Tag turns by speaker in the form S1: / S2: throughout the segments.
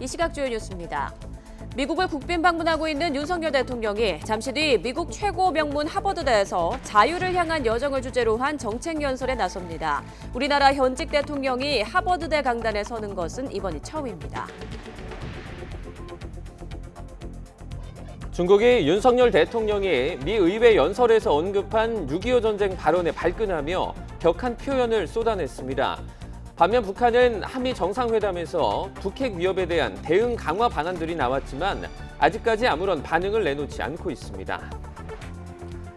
S1: 이 시각 주요 뉴스입니다. 미국을 국빈 방문하고 있는 윤석열 대통령이 잠시 뒤 미국 최고 명문 하버드대에서 자유를 향한 여정을 주제로 한 정책 연설에 나섭니다. 우리나라 현직 대통령이 하버드대 강단에 서는 것은 이번이 처음입니다.
S2: 중국이 윤석열 대통령이 미 의회 연설에서 언급한 6.25 전쟁 발언에 발끈하며 격한 표현을 쏟아냈습니다. 반면 북한은 한미 정상회담에서 북핵 위협에 대한 대응 강화 방안들이 나왔지만 아직까지 아무런 반응을 내놓지 않고 있습니다.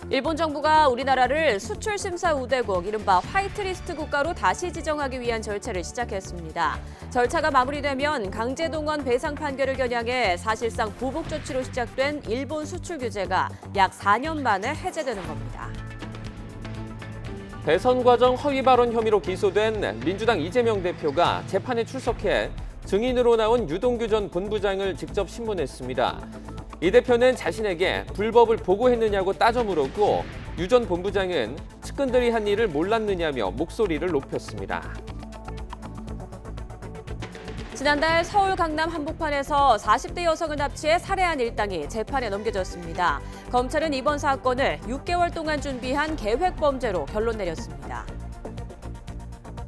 S1: 일본 정부가 우리나라를 수출 심사 우대국, 이른바 화이트리스트 국가로 다시 지정하기 위한 절차를 시작했습니다. 절차가 마무리되면 강제동원 배상 판결을 겨냥해 사실상 보복 조치로 시작된 일본 수출 규제가 약 4년 만에 해제되는 겁니다.
S2: 대선 과정 허위 발언 혐의로 기소된 민주당 이재명 대표가 재판에 출석해 증인으로 나온 유동규 전 본부장을 직접 신문했습니다. 이 대표는 자신에게 불법을 보고했느냐고 따져 물었고 유 전 본부장은 측근들이 한 일을 몰랐느냐며 목소리를 높였습니다.
S1: 지난달 서울 강남 한복판에서 40대 여성을 납치해 살해한 일당이 재판에 넘겨졌습니다. 검찰은 이번 사건을 6개월 동안 준비한 계획범죄로 결론 내렸습니다.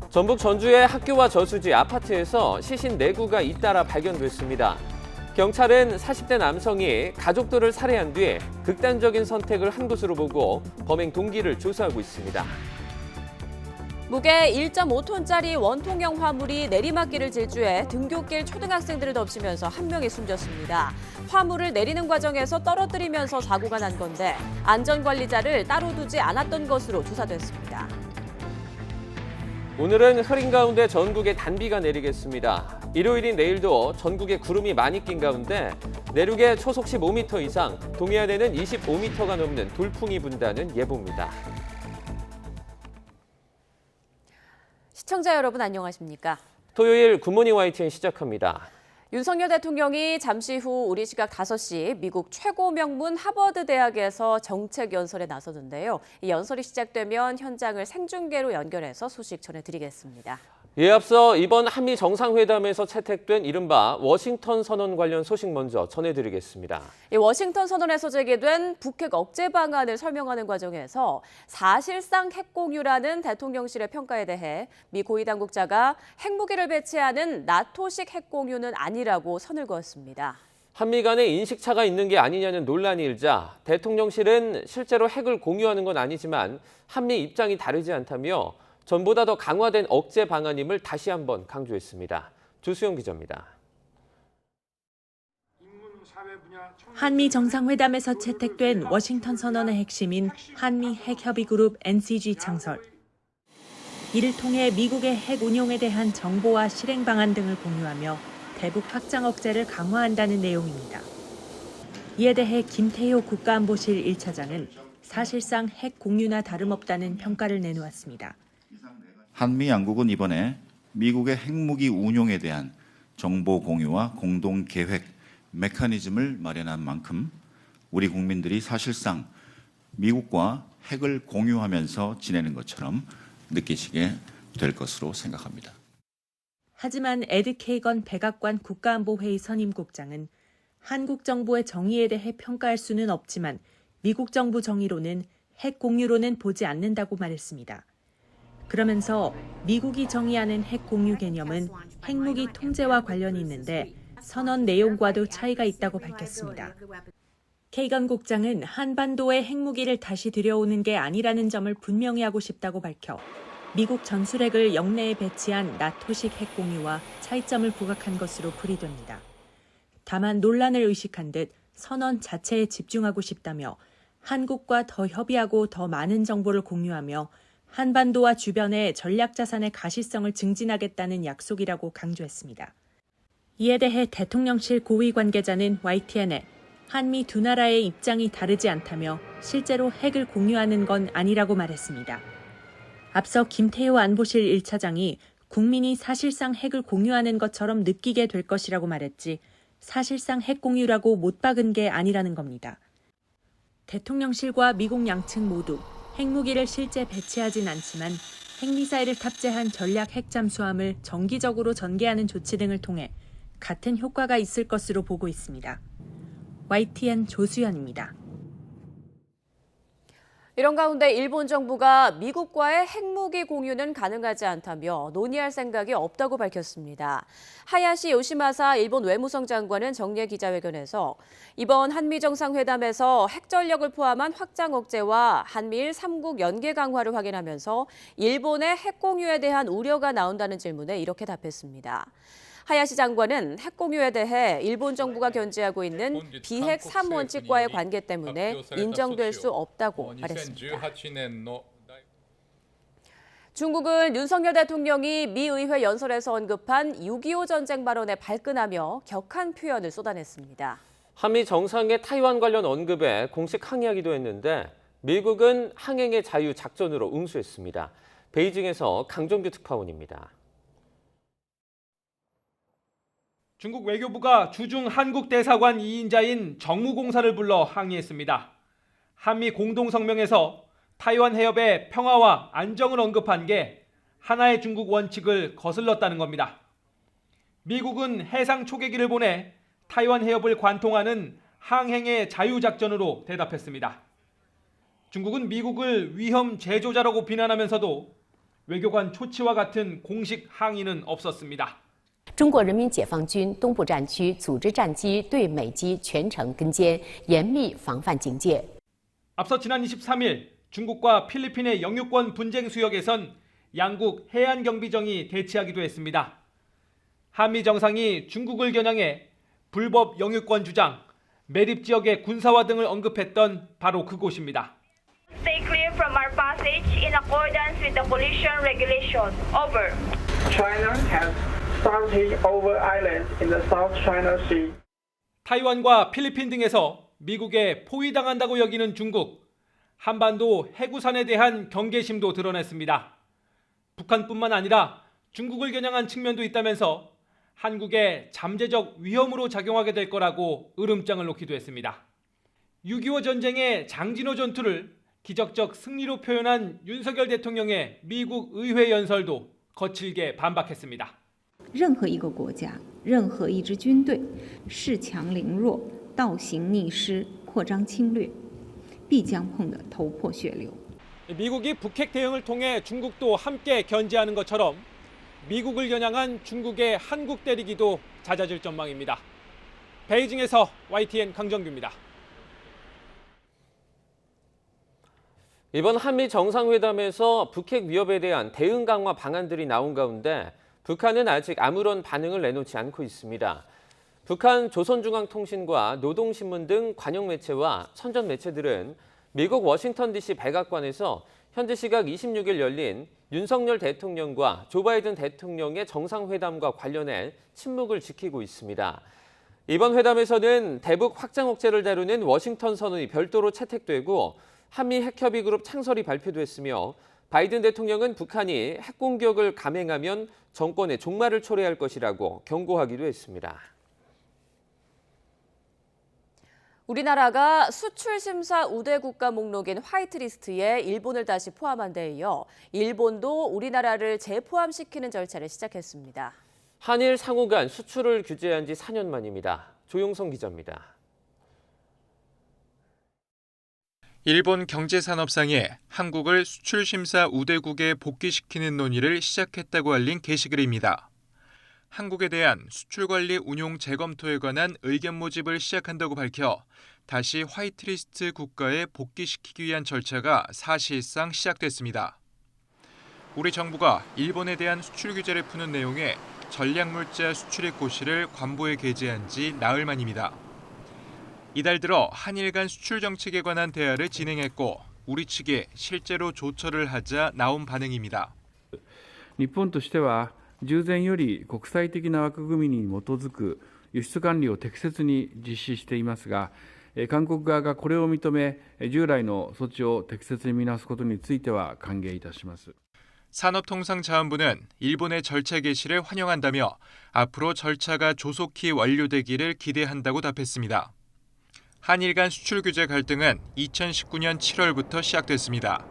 S2: 전북 전주의 학교와 저수지 아파트에서 시신 4구가 잇따라 발견됐습니다. 경찰은 40대 남성이 가족들을 살해한 뒤 극단적인 선택을 한 것으로 보고 범행 동기를 조사하고 있습니다.
S1: 무게 1.5톤짜리 원통형 화물이 내리막길을 질주해 등굣길 초등학생들을 덮치면서 한 명이 숨졌습니다. 화물을 내리는 과정에서 떨어뜨리면서 사고가 난 건데 안전관리자를 따로 두지 않았던 것으로 조사됐습니다.
S2: 오늘은 흐린 가운데 전국에 단비가 내리겠습니다. 일요일인 내일도 전국에 구름이 많이 낀 가운데 내륙에 초속 15m 이상, 동해안에는 25m가 넘는 돌풍이 분다는 예보입니다.
S1: 시청자 여러분 안녕하십니까?
S2: 토요일 굿모닝 YTN 시작합니다.
S1: 윤석열 대통령이 잠시 후 우리 시각 5시 미국 최고 명문 하버드 대학에서 정책 연설에 나서는데요. 이 연설이 시작되면 현장을 생중계로 연결해서 소식 전해드리겠습니다.
S2: 이에 앞서 이번 한미 정상회담에서 채택된 이른바 워싱턴 선언 관련 소식 먼저 전해드리겠습니다.
S1: 이 워싱턴 선언에서 제기된 북핵 억제 방안을 설명하는 과정에서 사실상 핵 공유라는 대통령실의 평가에 대해 미 고위 당국자가 핵무기를 배치하는 나토식 핵 공유는 아니라고 선을 그었습니다.
S2: 한미 간에 인식차가 있는 게 아니냐는 논란이 일자 대통령실은 실제로 핵을 공유하는 건 아니지만 한미 입장이 다르지 않다며 전보다 더 강화된 억제 방안임을 다시 한번 강조했습니다. 조수영 기자입니다.
S3: 한미 정상회담에서 채택된 워싱턴 선언의 핵심인 한미 핵협의그룹 NCG 창설. 이를 통해 미국의 핵 운용에 대한 정보와 실행 방안 등을 공유하며 대북 확장 억제를 강화한다는 내용입니다. 이에 대해 김태효 국가안보실 1차장은 사실상 핵 공유나 다름없다는 평가를 내놓았습니다.
S4: 한미 양국은 이번에 미국의 핵무기 운용에 대한 정보 공유와 공동 계획 메커니즘을 마련한 만큼 우리 국민들이 사실상 미국과 핵을 공유하면서 지내는 것처럼 느끼시게 될 것으로 생각합니다.
S3: 하지만 에드 케이건 백악관 국가안보회의 선임국장은 한국 정부의 정의에 대해 평가할 수는 없지만 미국 정부 정의로는 핵 공유로는 보지 않는다고 말했습니다. 그러면서 미국이 정의하는 핵 공유 개념은 핵무기 통제와 관련이 있는데 선언 내용과도 차이가 있다고 밝혔습니다. 케이건 국장은 한반도에 핵무기를 다시 들여오는 게 아니라는 점을 분명히 하고 싶다고 밝혀 미국 전술핵을 영내에 배치한 나토식 핵 공유와 차이점을 부각한 것으로 풀이됩니다. 다만 논란을 의식한 듯 선언 자체에 집중하고 싶다며 한국과 더 협의하고 더 많은 정보를 공유하며 한반도와 주변의 전략자산의 가시성을 증진하겠다는 약속이라고 강조했습니다. 이에 대해 대통령실 고위 관계자는 YTN에 한미 두 나라의 입장이 다르지 않다며 실제로 핵을 공유하는 건 아니라고 말했습니다. 앞서 김태효 안보실 1차장이 국민이 사실상 핵을 공유하는 것처럼 느끼게 될 것이라고 말했지 사실상 핵 공유라고 못 박은 게 아니라는 겁니다. 대통령실과 미국 양측 모두 핵무기를 실제 배치하진 않지만 핵미사일을 탑재한 전략 핵 잠수함을 정기적으로 전개하는 조치 등을 통해 같은 효과가 있을 것으로 보고 있습니다. YTN 조수연입니다.
S1: 이런 가운데 일본 정부가 미국과의 핵무기 공유는 가능하지 않다며 논의할 생각이 없다고 밝혔습니다. 하야시 요시마사 일본 외무성 장관은 정례 기자회견에서 이번 한미 정상회담에서 핵전력을 포함한 확장 억제와 한미일 3국 연계 강화를 확인하면서 일본의 핵 공유에 대한 우려가 나온다는 질문에 이렇게 답했습니다. 하야시 장관은 핵 공유에 대해 일본 정부가 견지하고 있는 비핵 3원칙과의 관계 때문에 인정될 수 없다고 말했습니다. 중국은 윤석열 대통령이 미 의회 연설에서 언급한 6.25 전쟁 발언에 발끈하며 격한 표현을 쏟아냈습니다.
S2: 한미 정상의 타이완 관련 언급에 공식 항의하기도 했는데 미국은 항행의 자유 작전으로 응수했습니다. 베이징에서 강정규 특파원입니다.
S5: 중국 외교부가 주중 한국 대사관 2인자인 정무공사를 불러 항의했습니다. 한미 공동성명에서 타이완 해협의 평화와 안정을 언급한 게 하나의 중국 원칙을 거슬렀다는 겁니다. 미국은 해상 초계기를 보내 타이완 해협을 관통하는 항행의 자유작전으로 대답했습니다. 중국은 미국을 위험 제조자라고 비난하면서도 외교관 초치와 같은 공식 항의는 없었습니다.
S6: 中国人民解放军东部战区组织战机对美机全程跟监，严密防范警戒。
S5: 앞서 지난 23일 중국과 필리핀의 영유권 분쟁 수역에선 양국 해안경비정이 대치하기도 했습니다. 한미 정상이 중국을 겨냥해 불법 영유권 주장, 매립 지역의 군사화 등을 언급했던 바로 그곳입니다.
S7: Stay clear from our passage in accordance with the collision regulation. Over.
S8: China has started over islands in the South China Sea.
S5: 타이완과 필리핀 등에서 미국에 포위당한다고 여기는 중국. 한반도 해구산에 대한 경계심도 드러냈습니다. 북한뿐만 아니라 중국을 겨냥한 측면도 있다면서 한국에 잠재적 위험으로 작용하게 될 거라고 으름장을 놓기도 했습니다. 6.25 전쟁의 장진호 전투를 기적적 승리로 표현한 윤석열 대통령의 미국 의회 연설도 거칠게 반박했습니다.
S9: 任何一个国家，任何一支军队，恃强凌弱、倒行逆施、扩张侵略，必将碰得头破血流。
S5: 미국이 북핵 대응을 통해 중국도 함께 견제하는 것처럼 미국을 겨냥한 중국의 한국 때리기도 잦아질 전망입니다. 베이징에서 YTN 강정규입니다.
S2: 이번 한미 정상회담에서 북핵 위협에 대한 대응 강화 방안들이 나온 가운데 북한은 아직 아무런 반응을 내놓지 않고 있습니다. 북한 조선중앙통신과 노동신문 등 관영 매체와 선전 매체들은 미국 워싱턴 DC 백악관에서 현지 시각 26일 열린 윤석열 대통령과 조 바이든 대통령의 정상회담과 관련해 침묵을 지키고 있습니다. 이번 회담에서는 대북 확장 억제를 다루는 워싱턴 선언이 별도로 채택되고 한미 핵협의그룹 창설이 발표됐으며 바이든 대통령은 북한이 핵 공격을 감행하면 정권의 종말을 초래할 것이라고 경고하기도 했습니다.
S1: 우리나라가 수출 심사 우대 국가 목록인 화이트리스트에 일본을 다시 포함한 데 이어 일본도 우리나라를 재포함시키는 절차를 시작했습니다.
S2: 한일 상호 간 수출을 규제한 지 4년 만입니다. 조용성 기자입니다.
S10: 일본 경제산업상에 한국을 수출심사 우대국에 복귀시키는 논의를 시작했다고 알린 게시글입니다. 한국에 대한 수출관리 운용 재검토에 관한 의견 모집을 시작한다고 밝혀 다시 화이트리스트 국가에 복귀시키기 위한 절차가 사실상 시작됐습니다. 우리 정부가 일본에 대한 수출 규제를 푸는 내용의 전략물자 수출입 고시를 관보에 게재한 지 나흘 만입니다. 이달 들어 한일 간 수출 정책에 관한 대화를 진행했고 우리 측에 실제로 조처를 하자 나온 반응입니다.
S11: 日本としては従前より国際的な枠組みに基づく輸出管理を適切に実施していますが、韓国側がこれを認め、従来の措置を適切に見直すことについては歓迎いたします。 산업통상자원부는 일본의 절차 개시를 환영한다며 앞으로 절차가 조속히 완료되기를 기대한다고 답했습니다. 한일 간 수출 규제 갈등은 2019년 7월부터 시작됐습니다.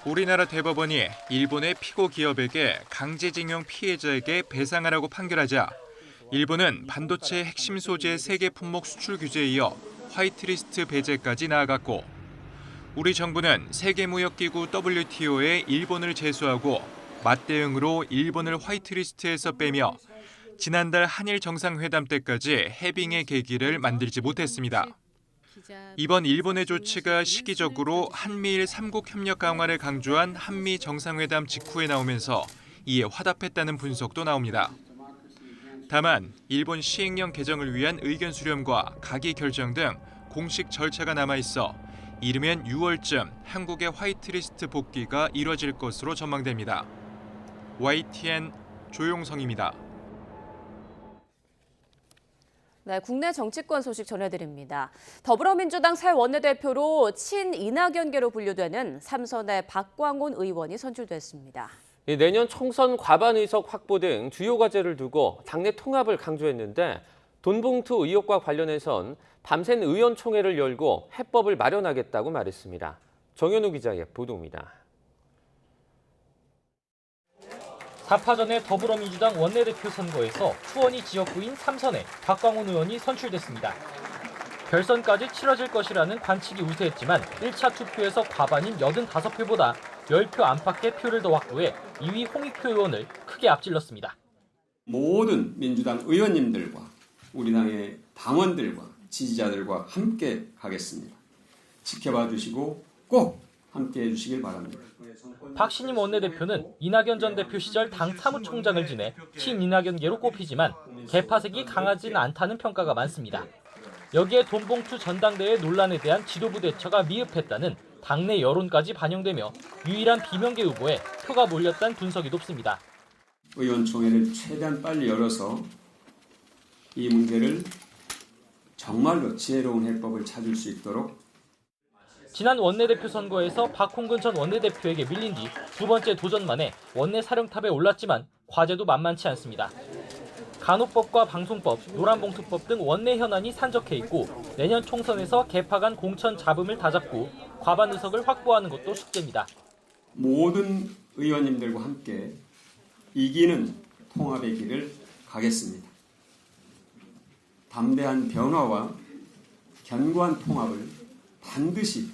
S11: 우리나라 대법원이 일본의 피고 기업에게 강제징용 피해자에게 배상하라고 판결하자
S10: 일본은 반도체 핵심 소재 3개 품목 수출 규제에 이어 화이트리스트 배제까지 나아갔고, 우리 정부는 세계무역기구 WTO에 일본을 제소하고 맞대응으로 일본을 화이트리스트에서 빼며 지난달 한일 정상회담 때까지 해빙의 계기를 만들지 못했습니다. 이번 일본의 조치가 시기적으로 한미일 3국 협력 강화를 강조한 한미 정상회담 직후에 나오면서 이에 화답했다는 분석도 나옵니다. 다만 일본 시행령 개정을 위한 의견 수렴과 가기 결정 등 공식 절차가 남아있어 이르면 6월쯤 한국의 화이트리스트 복귀가 이뤄질 것으로 전망됩니다. YTN 조용성입니다.
S1: 네, 국내 정치권 소식 전해드립니다. 더불어민주당 새 원내대표로 친이낙연계로 분류되는 삼선의 박광온 의원이 선출됐습니다.
S2: 내년 총선 과반 의석 확보 등 주요 과제를 두고 당내 통합을 강조했는데 돈봉투 의혹과 관련해선 밤샘 의원총회를 열고 해법을 마련하겠다고 말했습니다. 정현우 기자의 보도입니다.
S12: 4파 전의 더불어민주당 원내대표 선거에서 수원이 지역구인 삼선에 박광온 의원이 선출됐습니다. 결선까지 치러질 것이라는 관측이 우세했지만 1차 투표에서 과반인 85표보다 10표 안팎의 표를 더 확보해 2위 홍익표 의원을 크게 앞질렀습니다.
S13: 모든 민주당 의원님들과 우리 당의 당원들과 지지자들과 함께 하겠습니다. 지켜봐 주시고 꼭 함께 해주시길 바랍니다.
S12: 박신임 원내대표는 이낙연 전 대표 시절 당 사무총장을 지내 친이낙연계로 꼽히지만 개파색이 강하진 않다는 평가가 많습니다. 여기에 돈봉투 전당대회 논란에 대한 지도부 대처가 미흡했다는 당내 여론까지 반영되며 유일한 비명계 후보에 표가 몰렸다는 분석이 높습니다.
S13: 의원총회를 최대한 빨리 열어서 이 문제를 정말로 지혜로운 해법을 찾을 수 있도록.
S12: 지난 원내대표 선거에서 박홍근 전 원내대표에게 밀린 뒤 두 번째 도전만에 원내 사령탑에 올랐지만 과제도 만만치 않습니다. 간호법과 방송법, 노란봉투법 등 원내 현안이 산적해 있고 내년 총선에서 개파 간 공천 잡음을 다잡고 과반 의석을 확보하는 것도 숙제입니다.
S13: 모든 의원님들과 함께 이기는 통합의 길을 가겠습니다. 담대한 변화와 견고한 통합을 반드시.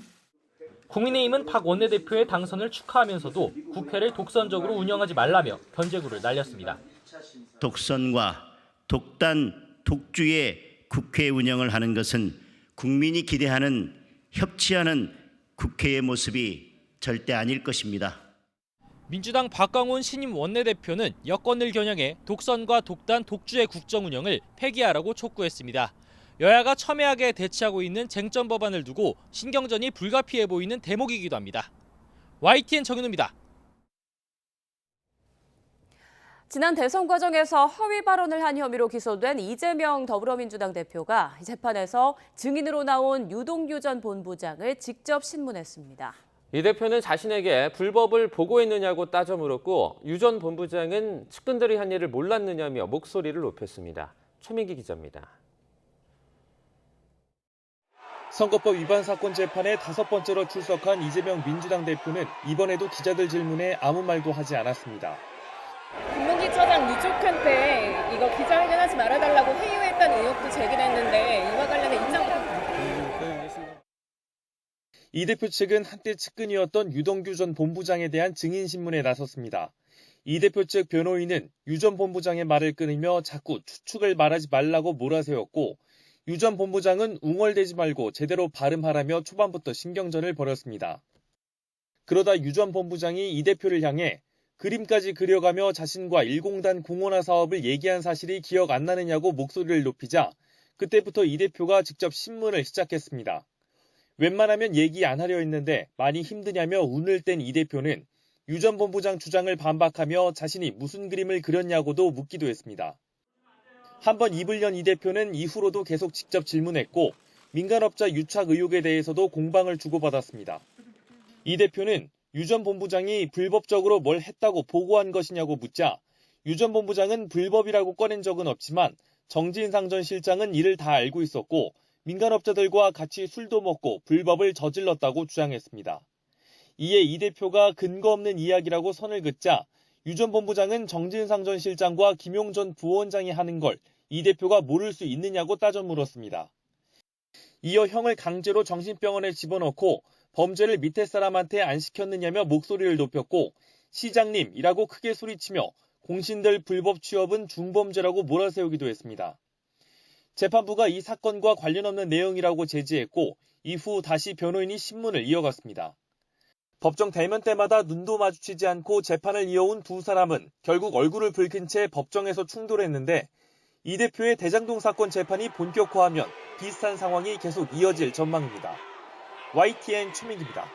S12: 국민의힘은 박 원내대표의 당선을 축하하면서도 국회를 독선적으로 운영하지 말라며 견제구를 날렸습니다.
S14: 독선과 독단, 독주의 국회 운영을 하는 것은 국민이 기대하는 협치하는 국회의 모습이 절대 아닐 것입니다.
S12: 민주당 박광온 신임 원내대표는 여권을 겨냥해 독선과 독단, 독주의 국정 운영을 폐기하라고 촉구했습니다. 여야가 첨예하게 대치하고 있는 쟁점 법안을 두고 신경전이 불가피해 보이는 대목이기도 합니다. YTN 정윤우입니다.
S1: 지난 대선 과정에서 허위 발언을 한 혐의로 기소된 이재명 더불어민주당 대표가 재판에서 증인으로 나온 유동규 전 본부장을 직접 신문했습니다.
S2: 이 대표는 자신에게 불법을 보고했느냐고 따져 물었고 유 전 본부장은 측근들이 한 일을 몰랐느냐며 목소리를 높였습니다. 최민기 기자입니다.
S15: 선거법 위반 사건 재판에 5번째로 출석한 이재명 민주당 대표는 이번에도 기자들 질문에 아무 말도 하지 않았습니다.
S16: 국무기처장 유족한테 이거 기자회견하지 말아달라고 회유했다는 의혹도 제기됐는데 이와 관련해 입장 부탁드립니다.
S15: 이 대표 측은 한때 측근이었던 유동규 전 본부장에 대한 증인 신문에 나섰습니다. 이 대표 측 변호인은 유 전 본부장의 말을 끊으며 자꾸 추측을 말하지 말라고 몰아세웠고 유 전 본부장은 웅얼대지 말고 제대로 발음하라며 초반부터 신경전을 벌였습니다. 그러다 유 전 본부장이 이 대표를 향해 그림까지 그려가며 자신과 일공단 공원화 사업을 얘기한 사실이 기억 안 나느냐고 목소리를 높이자 그때부터 이 대표가 직접 신문을 시작했습니다. 웬만하면 얘기 안 하려 했는데 많이 힘드냐며 운을 뗀 이 대표는 유 전 본부장 주장을 반박하며 자신이 무슨 그림을 그렸냐고도 묻기도 했습니다. 한번 입을 연 이 대표는 이후로도 계속 직접 질문했고 민간업자 유착 의혹에 대해서도 공방을 주고받았습니다. 이 대표는 유 전 본부장이 불법적으로 뭘 했다고 보고한 것이냐고 묻자 유 전 본부장은 불법이라고 꺼낸 적은 없지만 정진상 전 실장은 이를 다 알고 있었고 민간업자들과 같이 술도 먹고 불법을 저질렀다고 주장했습니다. 이에 이 대표가 근거 없는 이야기라고 선을 긋자 유 전 본부장은 정진상 전 실장과 김용 전 부원장이 하는 걸 이 대표가 모를 수 있느냐고 따져 물었습니다. 이어 형을 강제로 정신병원에 집어넣고 범죄를 밑에 사람한테 안 시켰느냐며 목소리를 높였고 시장님이라고 크게 소리치며 공신들 불법 취업은 중범죄라고 몰아세우기도 했습니다. 재판부가 이 사건과 관련 없는 내용이라고 제지했고 이후 다시 변호인이 신문을 이어갔습니다. 법정 대면 때마다 눈도 마주치지 않고 재판을 이어온 두 사람은 결국 얼굴을 붉힌 채 법정에서 충돌했는데 이 대표의 대장동 사건 재판이 본격화하면 비슷한 상황이 계속 이어질 전망입니다. YTN 최민기입니다.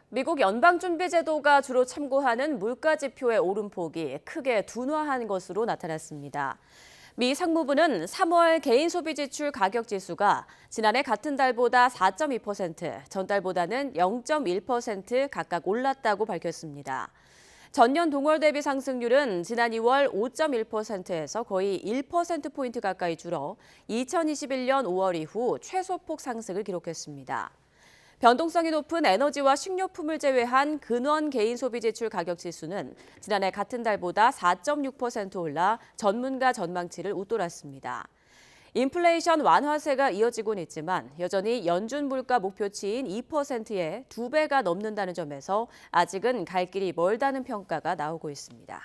S1: 미국 연방준비제도가 주로 참고하는 물가지표의 오름폭이 크게 둔화한 것으로 나타났습니다. 미 상무부는 3월 개인소비지출 가격지수가 지난해 같은 달보다 4.2%, 전달보다는 0.1% 각각 올랐다고 밝혔습니다. 전년 동월 대비 상승률은 지난 2월 5.1%에서 거의 1%포인트 가까이 줄어 2021년 5월 이후 최소폭 상승을 기록했습니다. 변동성이 높은 에너지와 식료품을 제외한 근원 개인소비지출 가격지수는 지난해 같은 달보다 4.6% 올라 전문가 전망치를 웃돌았습니다. 인플레이션 완화세가 이어지곤 있지만 여전히 연준 물가 목표치인 2%에 2배가 넘는다는 점에서 아직은 갈 길이 멀다는 평가가 나오고 있습니다.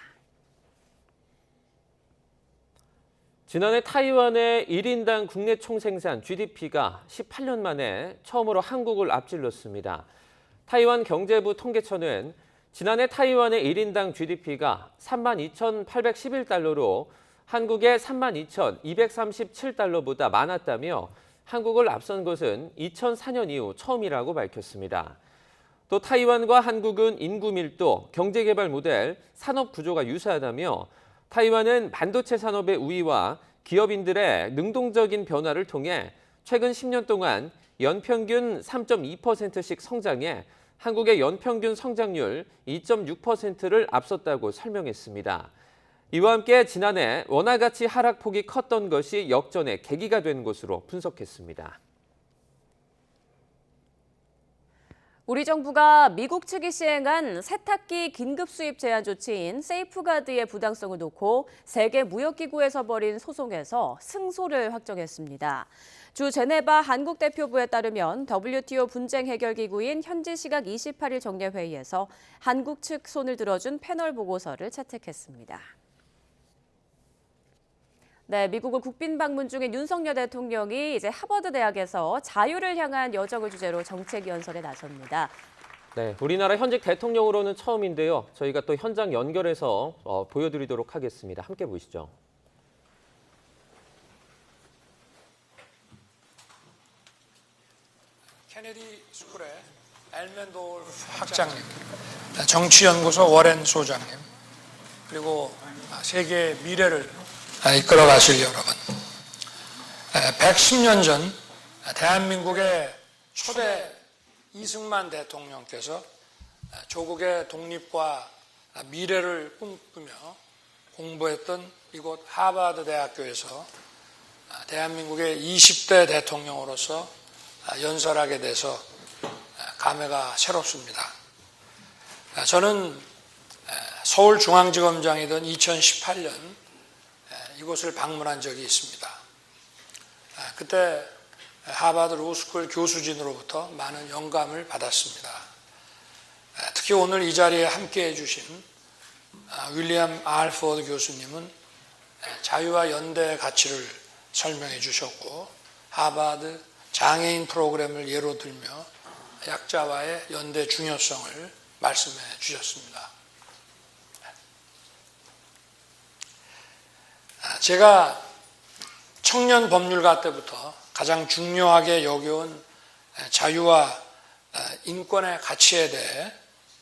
S2: 지난해 타이완의 1인당 국내 총생산 GDP가 18년 만에 처음으로 한국을 앞질렀습니다. 타이완 경제부 통계처는 지난해 타이완의 1인당 GDP가 32,811달러로 한국의 32,237달러보다 많았다며 한국을 앞선 것은 2004년 이후 처음이라고 밝혔습니다. 또 타이완과 한국은 인구 밀도, 경제개발 모델, 산업 구조가 유사하다며 타이완은 반도체 산업의 우위와 기업인들의 능동적인 변화를 통해 최근 10년 동안 연평균 3.2%씩 성장해 한국의 연평균 성장률 2.6%를 앞섰다고 설명했습니다. 이와 함께 지난해 원화 가치 하락폭이 컸던 것이 역전의 계기가 된 것으로 분석했습니다.
S1: 우리 정부가 미국 측이 시행한 세탁기 긴급 수입 제한 조치인 세이프가드의 부당성을 놓고 세계무역기구에서 벌인 소송에서 승소를 확정했습니다. 주 제네바 한국 대표부에 따르면 WTO 분쟁 해결 기구인 현지 시각 28일 정례회의에서 한국 측 손을 들어준 패널 보고서를 채택했습니다. 네, 미국을 국빈 방문 중인 윤석열 대통령이 이제 하버드 대학에서 자유를 향한 여정을 주제로 정책 연설에 나섭니다.
S2: 네, 우리나라 현직 대통령으로는 처음인데요. 저희가 또 현장 연결해서 보여드리도록 하겠습니다. 함께 보시죠.
S17: 케네디 스쿨의 엘멘돌프 학장님, 정치연구소 워렌 소장님, 그리고 세계의 미래를 이끌어 가실 여러분. 110년 전 대한민국의 초대 이승만 대통령께서 조국의 독립과 미래를 꿈꾸며 공부했던 이곳 하버드 대학교에서 대한민국의 20대 대통령으로서 연설하게 돼서 감회가 새롭습니다. 저는 서울중앙지검장이던 2018년 이곳을 방문한 적이 있습니다. 그때 하버드 로스쿨 교수진으로부터 많은 영감을 받았습니다. 특히 오늘 이 자리에 함께해 주신 윌리엄 알포드 교수님은 자유와 연대의 가치를 설명해 주셨고 하버드 장애인 프로그램을 예로 들며 약자와의 연대 중요성을 말씀해 주셨습니다. 제가 청년 법률가 때부터 가장 중요하게 여겨온 자유와 인권의 가치에 대해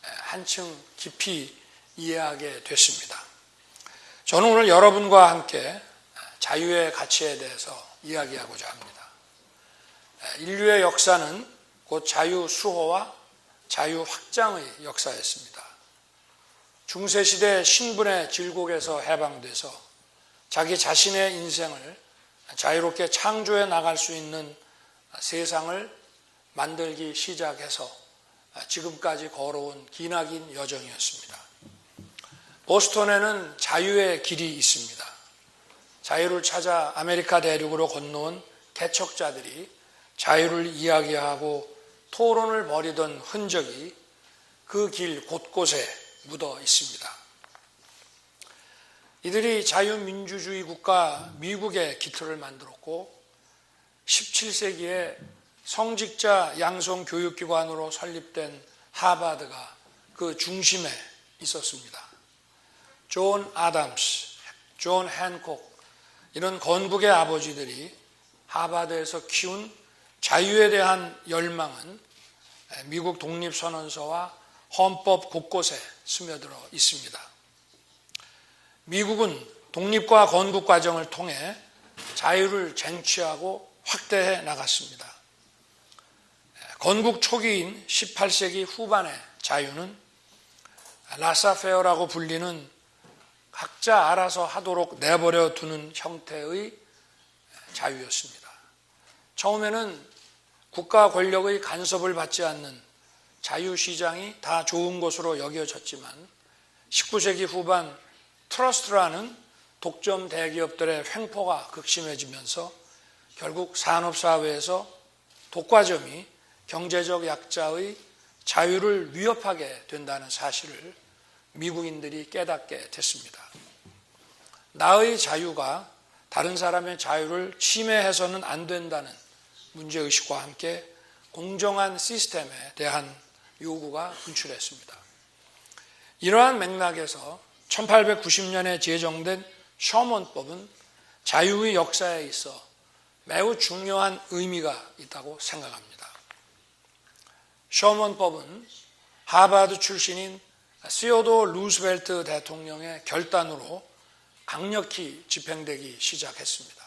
S17: 한층 깊이 이해하게 됐습니다. 저는 오늘 여러분과 함께 자유의 가치에 대해서 이야기하고자 합니다. 인류의 역사는 곧 자유 수호와 자유 확장의 역사였습니다. 중세시대 신분의 질곡에서 해방돼서 자기 자신의 인생을 자유롭게 창조해 나갈 수 있는 세상을 만들기 시작해서 지금까지 걸어온 기나긴 여정이었습니다. 보스턴에는 자유의 길이 있습니다. 자유를 찾아 아메리카 대륙으로 건너온 개척자들이 자유를 이야기하고 토론을 벌이던 흔적이 그 길 곳곳에 묻어 있습니다. 이들이 자유민주주의 국가 미국의 기틀을 만들었고 17세기에 성직자 양성 교육기관으로 설립된 하버드가 그 중심에 있었습니다. 존 아담스, 존 핸콕 이런 건국의 아버지들이 하버드에서 키운 자유에 대한 열망은 미국 독립선언서와 헌법 곳곳에 스며들어 있습니다. 미국은 독립과 건국 과정을 통해 자유를 쟁취하고 확대해 나갔습니다. 건국 초기인 18세기 후반의 자유는 라사페어라고 불리는 각자 알아서 하도록 내버려 두는 형태의 자유였습니다. 처음에는 국가 권력의 간섭을 받지 않는 자유시장이 다 좋은 것으로 여겨졌지만 19세기 후반 트러스트라는 독점 대기업들의 횡포가 극심해지면서 결국 산업사회에서 독과점이 경제적 약자의 자유를 위협하게 된다는 사실을 미국인들이 깨닫게 됐습니다. 나의 자유가 다른 사람의 자유를 침해해서는 안 된다는 문제의식과 함께 공정한 시스템에 대한 요구가 분출했습니다. 이러한 맥락에서 1890년에 제정된 셔먼법은 자유의 역사에 있어 매우 중요한 의미가 있다고 생각합니다. 셔먼법은 하버드 출신인 시어도 루스벨트 대통령의 결단으로 강력히 집행되기 시작했습니다.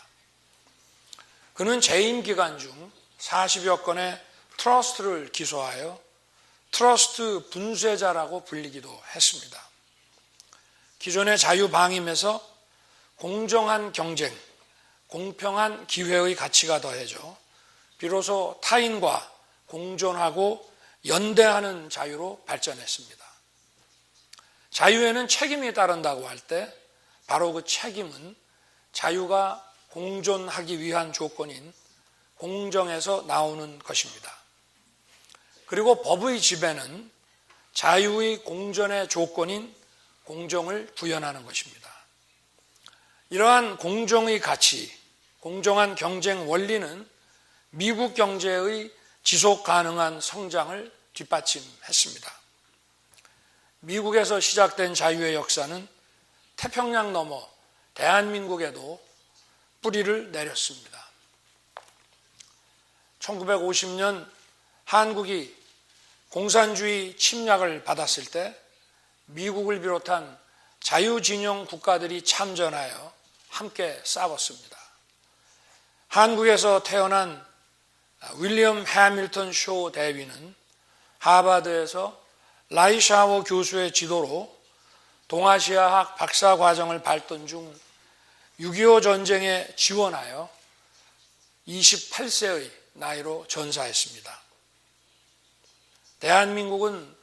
S17: 그는 재임 기간 중 40여 건의 트러스트를 기소하여 트러스트 분쇄자라고 불리기도 했습니다. 기존의 자유방임에서 공정한 경쟁, 공평한 기회의 가치가 더해져 비로소 타인과 공존하고 연대하는 자유로 발전했습니다. 자유에는 책임이 따른다고 할 때 바로 그 책임은 자유가 공존하기 위한 조건인 공정에서 나오는 것입니다. 그리고 법의 지배는 자유의 공존의 조건인 공정을 구현하는 것입니다. 이러한 공정의 가치, 공정한 경쟁 원리는 미국 경제의 지속 가능한 성장을 뒷받침했습니다. 미국에서 시작된 자유의 역사는 태평양 너머 대한민국에도 뿌리를 내렸습니다. 1950년 한국이 공산주의 침략을 받았을 때 미국을 비롯한 자유진영 국가들이 참전하여 함께 싸웠습니다. 한국에서 태어난 윌리엄 해밀턴 쇼 대위는 하버드에서 라이샤워 교수의 지도로 동아시아학 박사과정을 밟던 중 6.25 전쟁에 지원하여 28세의 나이로 전사했습니다. 대한민국은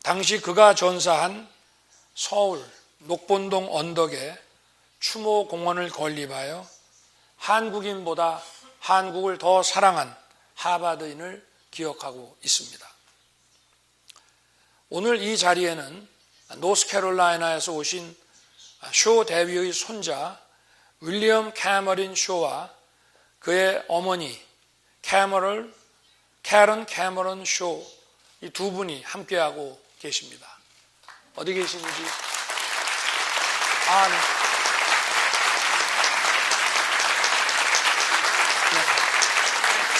S17: 당시 그가 전사한 서울 녹본동 언덕에 추모공원을 건립하여 한국인보다 한국을 더 사랑한 하버드인을 기억하고 있습니다. 오늘 이 자리에는 노스캐롤라이나에서 오신 쇼 대위의 손자 윌리엄 캐머린 쇼와 그의 어머니 캐런 캐머런 쇼 이 두 분이 함께하고 계십니다. 어디 계시는지? 네.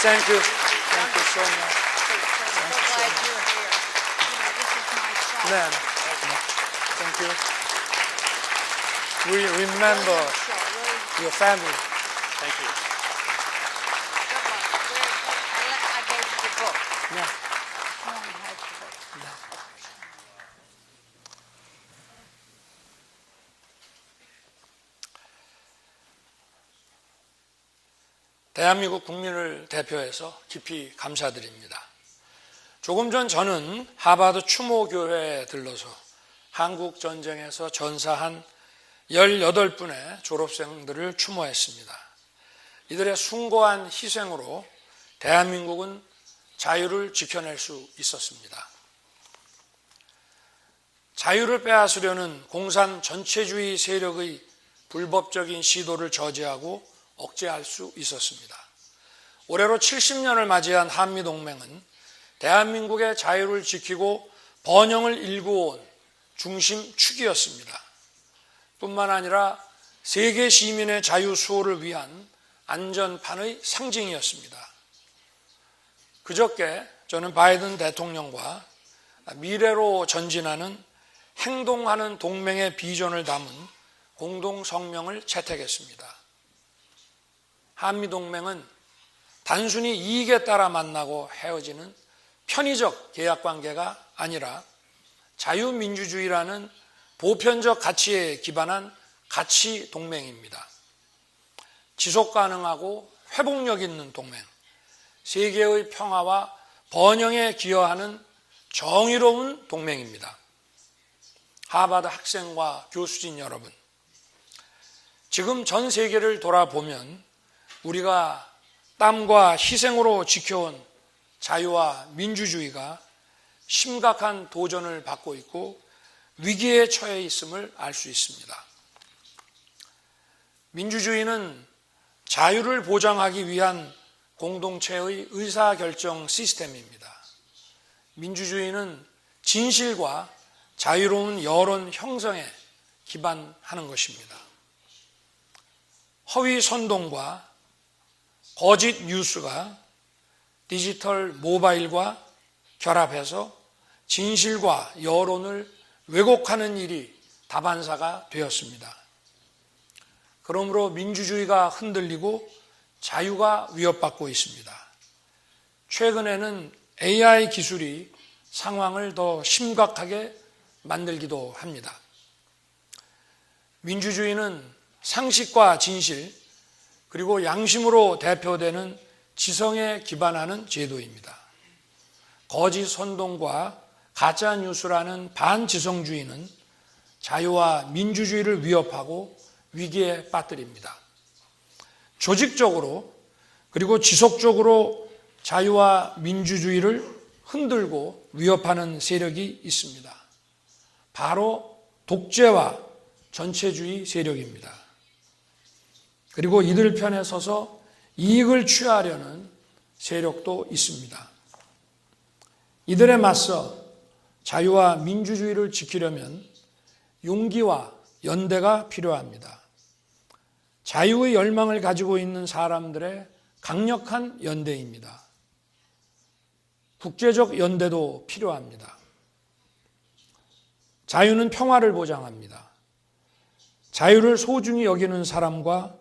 S17: Thank you. Thank you so much. Thank you. We remember your family. Thank you. I gave you the book. Yeah. 대한민국 국민을 대표해서 깊이 감사드립니다. 조금 전 저는 하버드 추모교회에 들러서 한국 전쟁에서 전사한 18분의 졸업생들을 추모했습니다. 이들의 숭고한 희생으로 대한민국은 자유를 지켜낼 수 있었습니다. 자유를 빼앗으려는 공산 전체주의 세력의 불법적인 시도를 저지하고 억제할 수 있었습니다. 올해로 70년을 맞이한 한미동맹은 대한민국의 자유를 지키고 번영을 일구어온 중심축이었습니다. 뿐만 아니라 세계 시민의 자유 수호를 위한 안전판의 상징이었습니다. 그저께 저는 바이든 대통령과 미래로 전진하는 행동하는 동맹의 비전을 담은 공동성명을 채택했습니다. 한미동맹은 단순히 이익에 따라 만나고 헤어지는 편의적 계약관계가 아니라 자유민주주의라는 보편적 가치에 기반한 가치 동맹입니다. 지속 가능하고 회복력 있는 동맹, 세계의 평화와 번영에 기여하는 정의로운 동맹입니다. 하버드 학생과 교수진 여러분, 지금 전 세계를 돌아보면 우리가 땀과 희생으로 지켜온 자유와 민주주의가 심각한 도전을 받고 있고 위기에 처해 있음을 알 수 있습니다. 민주주의는 자유를 보장하기 위한 공동체의 의사결정 시스템입니다. 민주주의는 진실과 자유로운 여론 형성에 기반하는 것입니다. 허위 선동과 거짓 뉴스가 디지털 모바일과 결합해서 진실과 여론을 왜곡하는 일이 다반사가 되었습니다. 그러므로 민주주의가 흔들리고 자유가 위협받고 있습니다. 최근에는 AI 기술이 상황을 더 심각하게 만들기도 합니다. 민주주의는 상식과 진실, 그리고 양심으로 대표되는 지성에 기반하는 제도입니다. 거짓 선동과 가짜 뉴스라는 반지성주의는 자유와 민주주의를 위협하고 위기에 빠뜨립니다. 조직적으로 그리고 지속적으로 자유와 민주주의를 흔들고 위협하는 세력이 있습니다. 바로 독재와 전체주의 세력입니다. 그리고 이들 편에 서서 이익을 취하려는 세력도 있습니다. 이들에 맞서 자유와 민주주의를 지키려면 용기와 연대가 필요합니다. 자유의 열망을 가지고 있는 사람들의 강력한 연대입니다. 국제적 연대도 필요합니다. 자유는 평화를 보장합니다. 자유를 소중히 여기는 사람과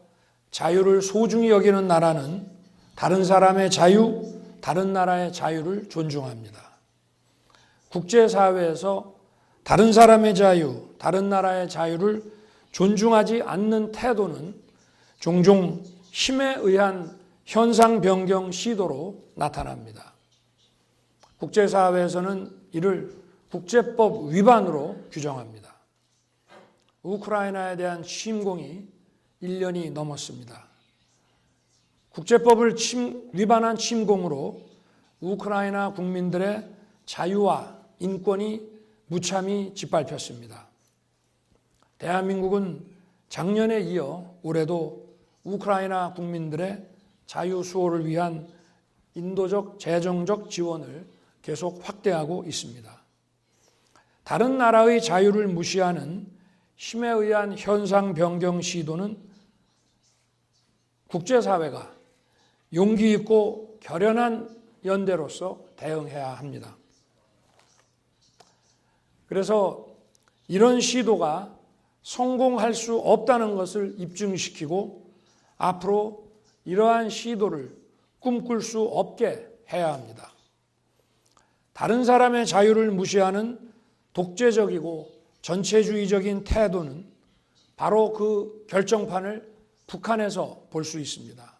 S17: 자유를 소중히 여기는 나라는 다른 사람의 자유, 다른 나라의 자유를 존중합니다. 국제사회에서 다른 사람의 자유, 다른 나라의 자유를 존중하지 않는 태도는 종종 힘에 의한 현상 변경 시도로 나타납니다. 국제사회에서는 이를 국제법 위반으로 규정합니다. 우크라이나에 대한 침공이 1년이 넘었습니다. 국제법을 위반한 침공으로 우크라이나 국민들의 자유와 인권이 무참히 짓밟혔습니다. 대한민국은 작년에 이어 올해도 우크라이나 국민들의 자유 수호를 위한 인도적, 재정적 지원을 계속 확대하고 있습니다. 다른 나라의 자유를 무시하는 힘에 의한 현상 변경 시도는 국제사회가 용기 있고 결연한 연대로서 대응해야 합니다. 그래서 이런 시도가 성공할 수 없다는 것을 입증시키고 앞으로 이러한 시도를 꿈꿀 수 없게 해야 합니다. 다른 사람의 자유를 무시하는 독재적이고 전체주의적인 태도는 바로 그 결정판을 북한에서 볼 수 있습니다.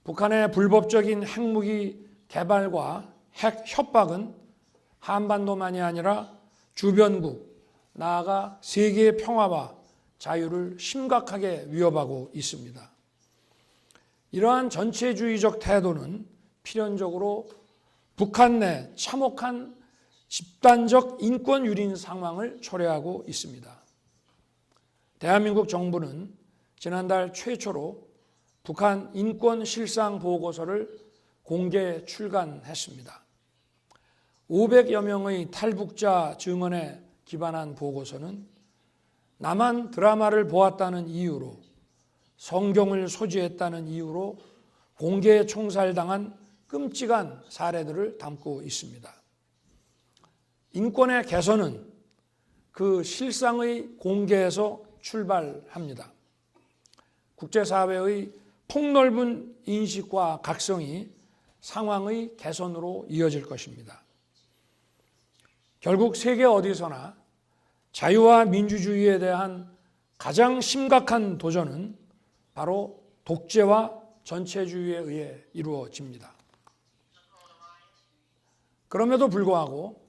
S17: 북한의 불법적인 핵무기 개발과 핵 협박은 한반도만이 아니라 주변국, 나아가 세계의 평화와 자유를 심각하게 위협하고 있습니다. 이러한 전체주의적 태도는 필연적으로 북한 내 참혹한 집단적 인권 유린 상황을 초래하고 있습니다. 대한민국 정부는 지난달 최초로 북한 인권 실상 보고서를 공개 출간했습니다. 500여 명의 탈북자 증언에 기반한 보고서는 남한 드라마를 보았다는 이유로, 성경을 소지했다는 이유로 공개 총살당한 끔찍한 사례들을 담고 있습니다. 인권의 개선은 그 실상의 공개에서 출발합니다. 국제사회의 폭넓은 인식과 각성이 상황의 개선으로 이어질 것입니다. 결국 세계 어디서나 자유와 민주주의에 대한 가장 심각한 도전은 바로 독재와 전체주의에 의해 이루어집니다. 그럼에도 불구하고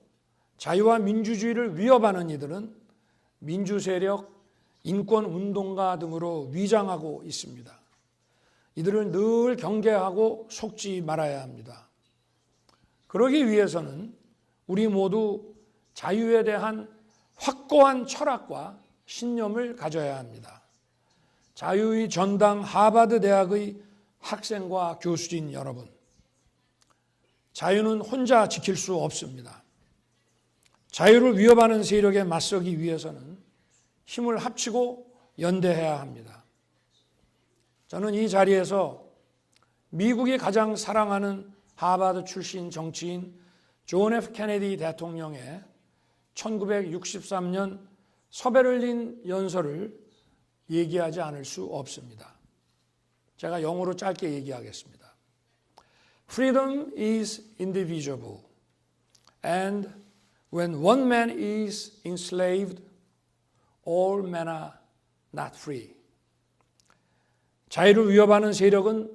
S17: 자유와 민주주의를 위협하는 이들은 민주세력, 인권운동가 등으로 위장하고 있습니다. 이들을 늘 경계하고 속지 말아야 합니다. 그러기 위해서는 우리 모두 자유에 대한 확고한 철학과 신념을 가져야 합니다. 자유의 전당 하버드 대학의 학생과 교수진 여러분, 자유는 혼자 지킬 수 없습니다. 자유를 위협하는 세력에 맞서기 위해서는 힘을 합치고 연대해야 합니다. 저는 이 자리에서 미국이 가장 사랑하는 하버드 출신 정치인 존 F 케네디 대통령의 1963년 서베를린 연설을 얘기하지 않을 수 없습니다. 제가 영어로 짧게 얘기하겠습니다. Freedom is indivisible, and when one man is enslaved, all men are not free. 자유를 위협하는 세력은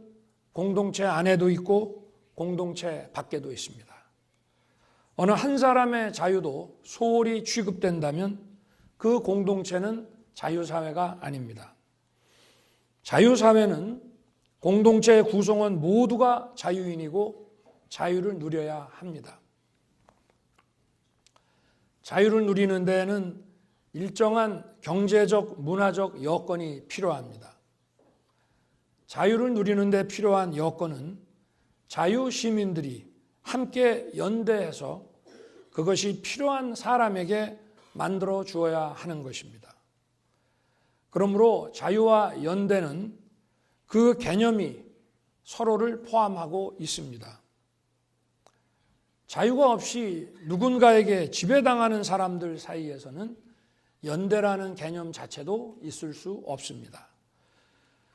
S17: 공동체 안에도 있고 공동체 밖에도 있습니다. 어느 한 사람의 자유도 소홀히 취급된다면 그 공동체는 자유사회가 아닙니다. 자유사회는 공동체의 구성원 모두가 자유인이고 자유를 누려야 합니다. 자유를 누리는 데에는 일정한 경제적, 문화적 여건이 필요합니다. 자유를 누리는 데 필요한 여건은 자유 시민들이 함께 연대해서 그것이 필요한 사람에게 만들어 주어야 하는 것입니다. 그러므로 자유와 연대는 그 개념이 서로를 포함하고 있습니다. 자유가 없이 누군가에게 지배당하는 사람들 사이에서는 연대라는 개념 자체도 있을 수 없습니다.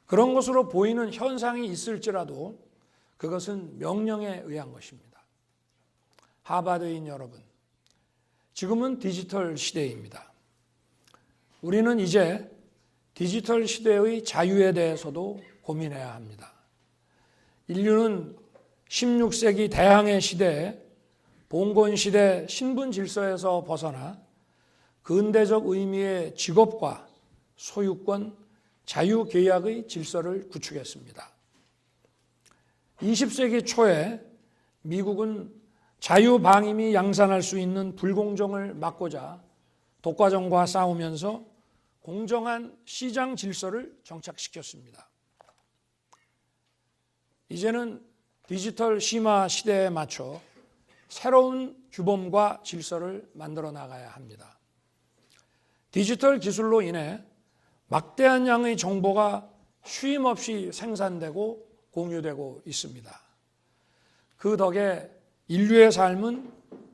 S17: 그런 것으로 보이는 현상이 있을지라도 그것은 명령에 의한 것입니다. 하버드인 여러분, 지금은 디지털 시대입니다. 우리는 이제 디지털 시대의 자유에 대해서도 고민해야 합니다. 인류는 16세기 대항해 시대에 봉건 시대 신분 질서에서 벗어나 근대적 의미의 직업과 소유권, 자유계약의 질서를 구축했습니다. 20세기 초에 미국은 자유방임이 양산할 수 있는 불공정을 막고자 독과점과 싸우면서 공정한 시장 질서를 정착시켰습니다. 이제는 디지털 심화 시대에 맞춰 새로운 규범과 질서를 만들어 나가야 합니다. 디지털 기술로 인해 막대한 양의 정보가 쉼없이 생산되고 공유되고 있습니다. 그 덕에 인류의 삶은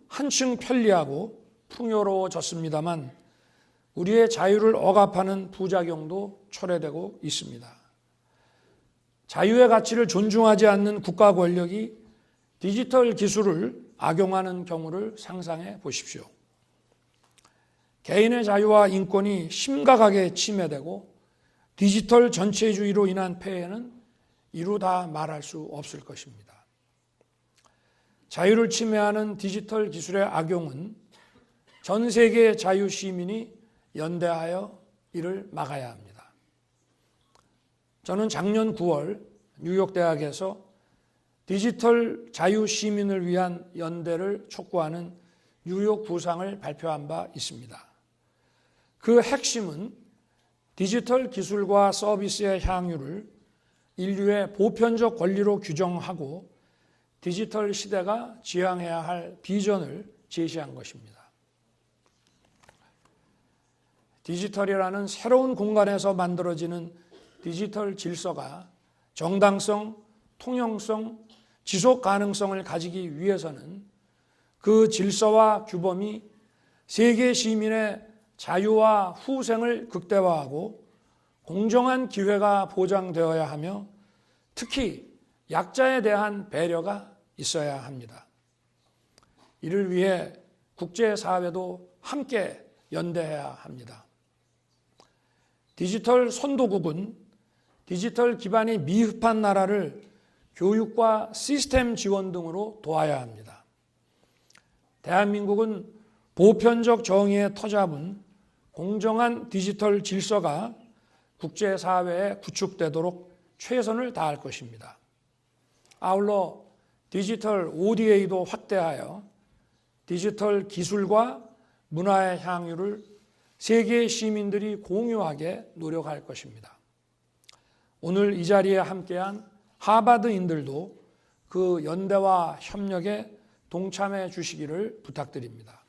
S17: 한층 편리하고 풍요로워졌습니다만 우리의 자유를 억압하는 부작용도 초래되고 있습니다. 자유의 가치를 존중하지 않는 국가 권력이 디지털 기술을 악용하는 경우를 상상해 보십시오. 개인의 자유와 인권이 심각하게 침해되고 디지털 전체주의로 인한 폐해는 이루다 말할 수 없을 것입니다. 자유를 침해하는 디지털 기술의 악용은 전 세계의 자유 시민이 연대하여 이를 막아야 합니다. 저는 작년 9월 뉴욕 대학에서 디지털 자유 시민을 위한 연대를 촉구하는 뉴욕 구상을 발표한 바 있습니다. 그 핵심은 디지털 기술과 서비스의 향유를 인류의 보편적 권리로 규정하고 디지털 시대가 지향해야 할 비전을 제시한 것입니다. 디지털이라는 새로운 공간에서 만들어지는 디지털 질서가 정당성, 통용성, 지속 가능성을 가지기 위해서는 그 질서와 규범이 세계 시민의 자유와 후생을 극대화하고 공정한 기회가 보장되어야 하며 특히 약자에 대한 배려가 있어야 합니다. 이를 위해 국제사회도 함께 연대해야 합니다. 디지털 선도국은 디지털 기반이 미흡한 나라를 교육과 시스템 지원 등으로 도와야 합니다. 대한민국은 보편적 정의의 터잡은 공정한 디지털 질서가 국제사회에 구축되도록 최선을 다할 것입니다. 아울러 디지털 ODA도 확대하여 디지털 기술과 문화의 향유를 세계 시민들이 공유하게 노력할 것입니다. 오늘 이 자리에 함께한 하버드인들도 그 연대와 협력에 동참해 주시기를 부탁드립니다.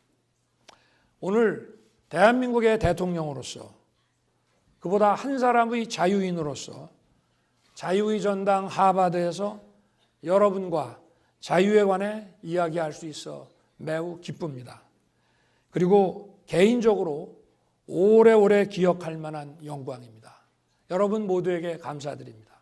S17: 오늘 대한민국의 대통령으로서 그보다 한 사람의 자유인으로서 자유의 전당 하버드에서 여러분과 자유에 관해 이야기할 수 있어 매우 기쁩니다. 그리고 개인적으로 오래오래 기억할 만한 영광입니다. 여러분 모두에게 감사드립니다.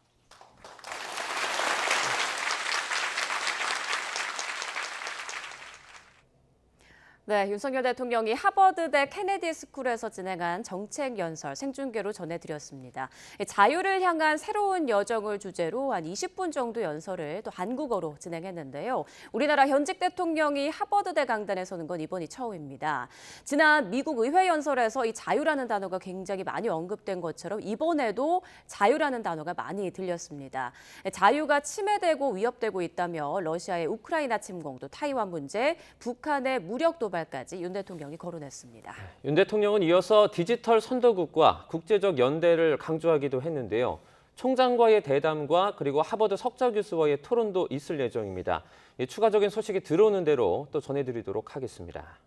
S1: 네, 윤석열 대통령이 하버드대 케네디 스쿨에서 진행한 정책 연설 생중계로 전해드렸습니다. 자유를 향한 새로운 여정을 주제로 한 20분 정도 연설을 또 한국어로 진행했는데요. 우리나라 현직 대통령이 하버드대 강단에 서는 건 이번이 처음입니다. 지난 미국 의회 연설에서 이 자유라는 단어가 굉장히 많이 언급된 것처럼 이번에도 자유라는 단어가 많이 들렸습니다. 자유가 침해되고 위협되고 있다며 러시아의 우크라이나 침공, 또 타이완 문제, 북한의 무력 도발까지 윤 대통령이 거론했습니다.
S2: 윤 대통령은 이어서 디지털 선도국과 국제적 연대를 강조하기도 했는데요. 총장과의 대담과 그리고 하버드 석좌 교수와의 토론도 있을 예정입니다. 추가적인 소식이 들어오는 대로 또 전해드리도록 하겠습니다.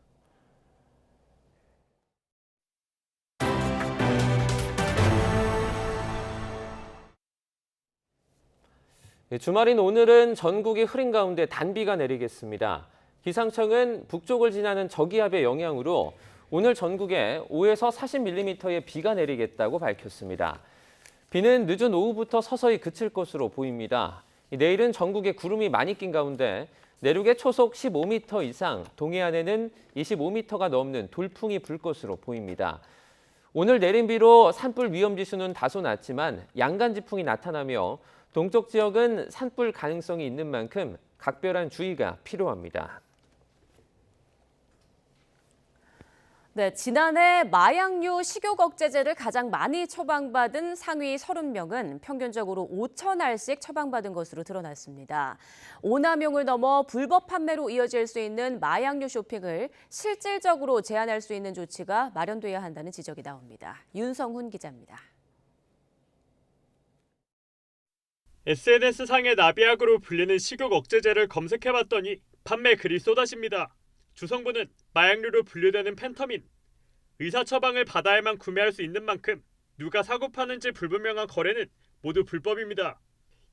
S2: 주말인 오늘은 전국이 흐린 가운데 단비가 내리겠습니다. 기상청은 북쪽을 지나는 저기압의 영향으로 오늘 전국에 5에서 40mm의 비가 내리겠다고 밝혔습니다. 비는 늦은 오후부터 서서히 그칠 것으로 보입니다. 내일은 전국에 구름이 많이 낀 가운데 내륙에 초속 15m 이상, 동해안에는 25m가 넘는 돌풍이 불 것으로 보입니다. 오늘 내린 비로 산불 위험 지수는 다소 낮지만 양간지풍이 나타나며 동쪽 지역은 산불 가능성이 있는 만큼 각별한 주의가 필요합니다.
S1: 네, 지난해 마약류 식욕 억제제를 가장 많이 처방받은 상위 30명은 평균적으로 5,000알씩 처방받은 것으로 드러났습니다. 오남용을 넘어 불법 판매로 이어질 수 있는 마약류 쇼핑을 실질적으로 제한할 수 있는 조치가 마련돼야 한다는 지적이 나옵니다. 윤성훈 기자입니다.
S18: SNS상의 나비약으로 불리는 식욕 억제제를 검색해봤더니 판매 글이 쏟아집니다. 주성분은 마약류로 분류되는 펜터민. 의사 처방을 받아야만 구매할 수 있는 만큼 누가 사고 파는지 불분명한 거래는 모두 불법입니다.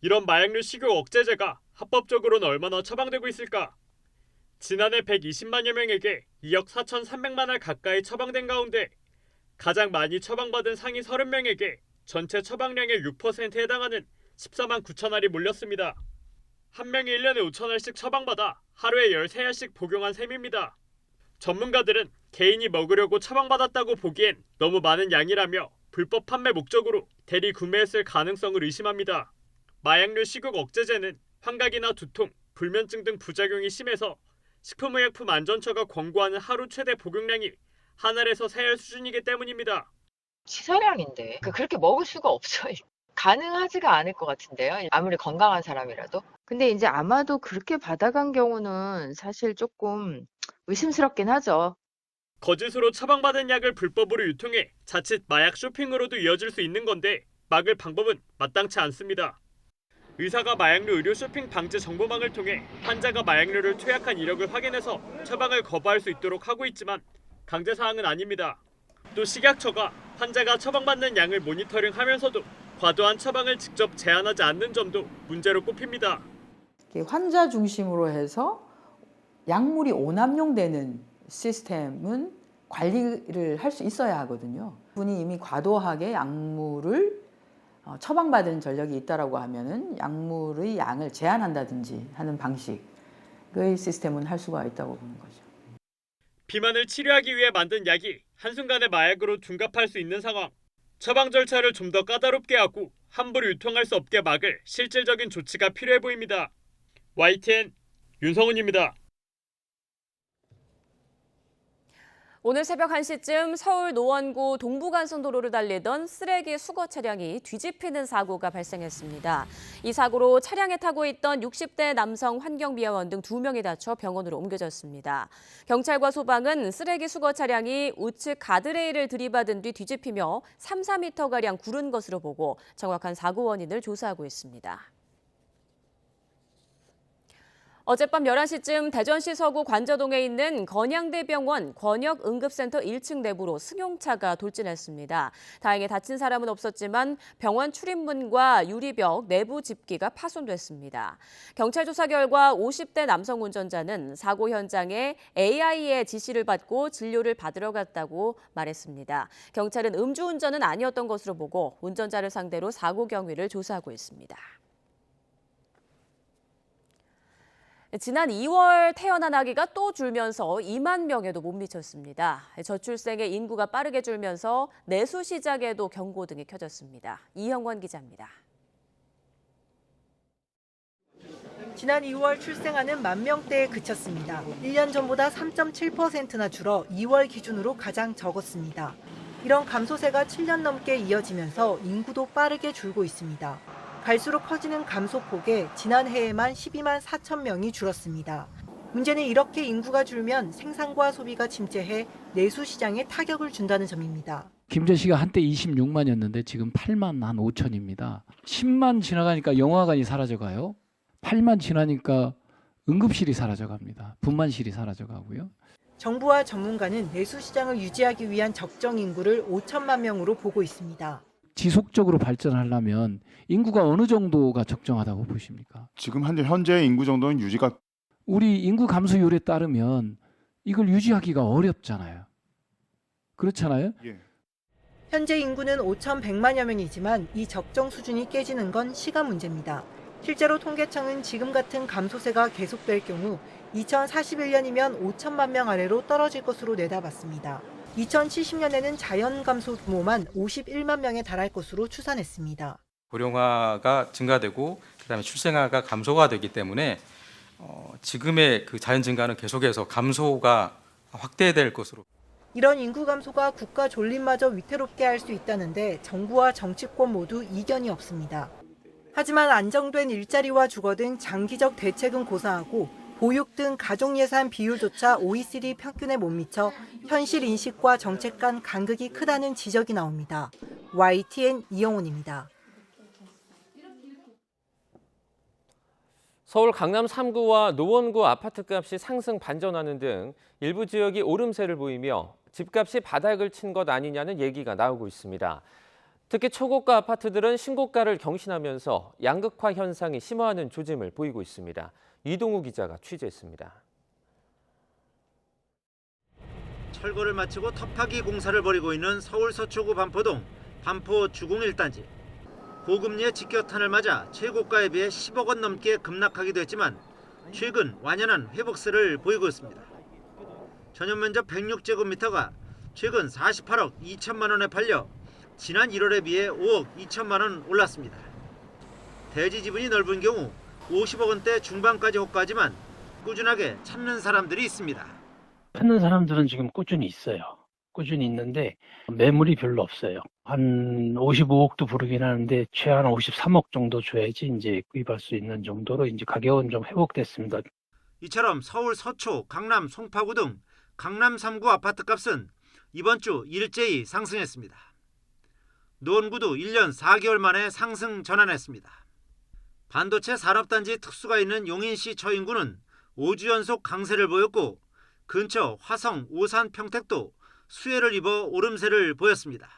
S18: 이런 마약류 식욕 억제제가 합법적으로는 얼마나 처방되고 있을까? 지난해 120만여 명에게 2억 4,300만 알 가까이 처방된 가운데 가장 많이 처방받은 상위 30명에게 전체 처방량의 6%에 해당하는 14만 9천 알이 몰렸습니다. 한 명이 1년에 5,000알씩 처방받아 하루에 13알씩 복용한 셈입니다. 전문가들은 개인이 먹으려고 처방받았다고 보기엔 너무 많은 양이라며 불법 판매 목적으로 대리 구매했을 가능성을 의심합니다. 마약류 식욕 억제제는 환각이나 두통, 불면증 등 부작용이 심해서 식품의약품안전처가 권고하는 하루 최대 복용량이 한 알에서 3알 수준이기 때문입니다.
S19: 치사량인데 그렇게 먹을 수가 없어요. 가능하지가 않을 것 같은데요. 아무리 건강한 사람이라도. 근데 이제 아마도 그렇게 받아간 경우는 사실 조금 의심스럽긴 하죠.
S18: 거짓으로 처방받은 약을 불법으로 유통해 자칫 마약 쇼핑으로도 이어질 수 있는 건데 막을 방법은 마땅치 않습니다. 의사가 마약류 의료 쇼핑 방지 정보망을 통해 환자가 마약류를 투약한 이력을 확인해서 처방을 거부할 수 있도록 하고 있지만 강제사항은 아닙니다. 또 식약처가 환자가 처방받는 양을 모니터링하면서도 과도한 처방을 직접 제한하지 않는 점도 문제로 꼽힙니다.
S20: 환자 중심으로 해서 약물이 오남용되는 시스템은 관리를 할 수 있어야 하거든요. 분이 이미 과도하게 약물을 처방받은 전력이 있다라고 하면은 약물의 양을 제한한다든지 하는 방식의 시스템은 할 수가 있다고 보는 거죠.
S18: 비만을 치료하기 위해 만든 약이 한순간에 마약으로 둔갑할 수 있는 상황. 처방 절차를 좀 더 까다롭게 하고 함부로 유통할 수 없게 막을 실질적인 조치가 필요해 보입니다. YTN 윤성훈입니다.
S1: 오늘 새벽 1시쯤 서울 노원구 동부간선도로를 달리던 쓰레기 수거 차량이 뒤집히는 사고가 발생했습니다. 이 사고로 차량에 타고 있던 60대 남성 환경미화원 등 2명이 다쳐 병원으로 옮겨졌습니다. 경찰과 소방은 쓰레기 수거 차량이 우측 가드레일을 들이받은 뒤 뒤집히며 3, 4m가량 구른 것으로 보고 정확한 사고 원인을 조사하고 있습니다. 어젯밤 11시쯤 대전시 서구 관저동에 있는 건양대병원 권역응급센터 1층 내부로 승용차가 돌진했습니다. 다행히 다친 사람은 없었지만 병원 출입문과 유리벽 내부 집기가 파손됐습니다. 경찰 조사 결과 50대 남성 운전자는 사고 현장에 AI의 지시를 받고 진료를 받으러 갔다고 말했습니다. 경찰은 음주운전은 아니었던 것으로 보고 운전자를 상대로 사고 경위를 조사하고 있습니다. 지난 2월 태어난 아기가 또 줄면서 2만 명에도 못 미쳤습니다. 저출생의 인구가 빠르게 줄면서 내수 시장에도 경고등이 켜졌습니다. 이형원 기자입니다.
S21: 지난 2월 출생아는 10,000대에 그쳤습니다. 1년 전보다 3.7%나 줄어 2월 기준으로 가장 적었습니다. 이런 감소세가 7년 넘게 이어지면서 인구도 빠르게 줄고 있습니다. 갈수록 커지는 감소폭에 지난해에만 12만 4천 명이 줄었습니다. 문제는 이렇게 인구가 줄면 생산과 소비가 침체해 내수 시장에 타격을 준다는 점입니다.
S22: 김제시가 한때 26만이었는데 지금 8만 한 5천입니다. 10만 지나가니까 영화관이 사라져가요. 8만 지나니까 응급실이 사라져갑니다. 분만실이 사라져가고요.
S21: 정부와 전문가는 내수 시장을 유지하기 위한 적정 인구를 5천만 명으로 보고 있습니다.
S22: 지속적으로 발전하려면 인구가 어느 정도가 적정하다고 보십니까?
S23: 지금 현재 인구 정도는 유지가
S22: 우리 인구 감소율에 따르면 이걸 유지하기가 어렵잖아요. 그렇잖아요?
S23: 예.
S21: 현재 인구는 5,100만여 명이지만 이 적정 수준이 깨지는 건 시간 문제입니다. 실제로 통계청은 지금 같은 감소세가 계속될 경우 2041년이면 5천만 명 아래로 떨어질 것으로 내다봤습니다. 2070년에는 자연 감소 규모만 51만 명에 달할 것으로 추산했습니다.
S24: 고령화가 증가되고 그다음에 출생아가 감소가 되기 때문에 지금의 그 자연 증가는 계속해서 감소가 확대될 것으로.
S21: 이런 인구 감소가 국가 존립마저 위태롭게 할 수 있다는데 정부와 정치권 모두 이견이 없습니다. 하지만 안정된 일자리와 주거 등 장기적 대책은 고사하고 보육 등 가족 예산 비율조차 OECD 평균에 못 미쳐 현실 인식과 정책 간 간극이 크다는 지적이 나옵니다. YTN 이영훈입니다.
S2: 서울 강남 3구와 노원구 아파트값이 상승 반전하는 등 일부 지역이 오름세를 보이며 집값이 바닥을 친 것 아니냐는 얘기가 나오고 있습니다. 특히 초고가 아파트들은 신고가를 경신하면서 양극화 현상이 심화하는 조짐을 보이고 있습니다. 이동우 기자가 취재했습니다.
S25: 철거를 마치고 터파기 공사를 벌이고 있는 서울 서초구 반포동 반포 주공 1단지. 고금리의 직격탄을 맞아 최고가에 비해 10억 원 넘게 급락하기도 했지만 최근 완연한 회복세를 보이고 있습니다. 전용 면적 106제곱미터가 최근 48억 2천만 원에 팔려 지난 1월에 비해 5억 2천만 원 올랐습니다. 대지 지분이 넓은 경우 50억 원대 중반까지 호가하지만 꾸준하게 찾는 사람들이 있습니다.
S3: 찾는 사람들은 지금 꾸준히 있어요. 꾸준히 있는데 매물이 별로 없어요. 한 55억도 부르긴 하는데 최한 53억 정도 줘야지 이제 구입할 수 있는 정도로 이제 가격은 좀 회복됐습니다.
S25: 이처럼 서울 서초, 강남 송파구 등 강남 3구 아파트값은 이번 주 일제히 상승했습니다. 노원구도 1년 4개월 만에 상승 전환했습니다. 반도체 산업단지 특수가 있는 용인시 처인구는 5주 연속 강세를 보였고 근처 화성, 오산, 평택도 수혜를 입어 오름세를 보였습니다.